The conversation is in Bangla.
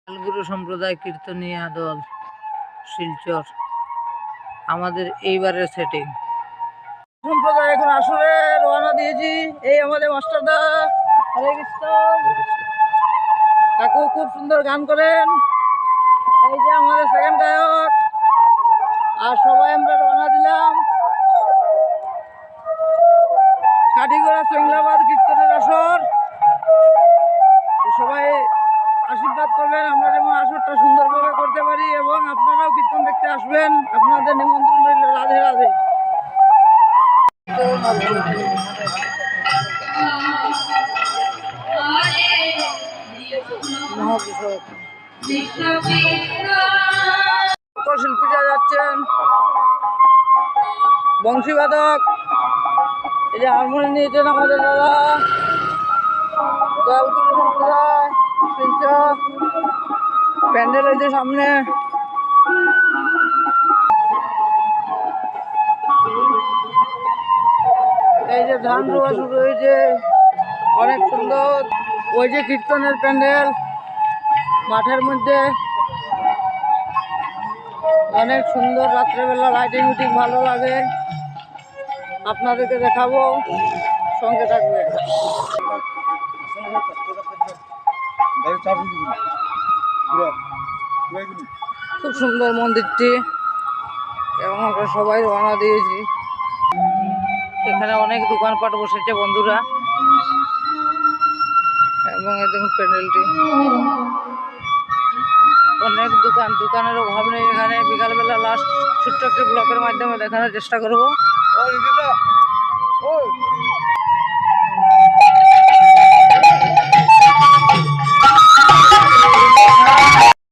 গুরু সম্প্রদায় কীর্তনিয়া দল শিলচর আমাদের এইবারের সেটিং সম্প্রদায় এখন আসরে রওনা দিয়েছি। এই আমাদের মাস্টারদা, হরে কৃষ্ণ কাকু খুব সুন্দর গান করেন। এই যে আমাদের সেকেন্ড গায়ক, আর সবাই আমরা রওনা দিলাম কাঠিগড়া চেংলাবাদ কীর্তনের আসর। সবাই আশীর্বাদ করবেন আমরা যেমন আসরটা সুন্দরভাবে করতে পারি, এবং আপনারাও কীর্তন দেখতে আসবেন। আপনাদের নিমন্ত্রণ রইল। রাধে রাধে। শিল্পীরা যাচ্ছেন, বংশীবাদক, এই যে হারমোনিয়াম নিয়েছেন আমাদের দাদা, দয়ালগুরু সম্প্রদায় শিলচর। প্যান্ডেল হয়েছে সামনে। এই যে ধান রোয়া শুরু হয়েছে, অনেক সুন্দর। ওই যে কীর্তনের প্যান্ডেল মাঠের মধ্যে, অনেক সুন্দর। রাত্রেবেলা লাইটিং উইটিং ভালো লাগে, আপনাদেরকে দেখাবো, সঙ্গে থাকবে। খুব সুন্দর মন্দিরটি, এবং আমরা সবাই রওনা দিয়েছি। এখানে অনেক দোকানপাট বসেছে বন্ধুরা, এবং দেখুন প্যান্ডেলটি, অনেক দোকানের অভাব নেই এখানে। বিকালবেলা লাস্ট ছোট্ট একটি ব্লকের মাধ্যমে দেখানোর চেষ্টা করবো।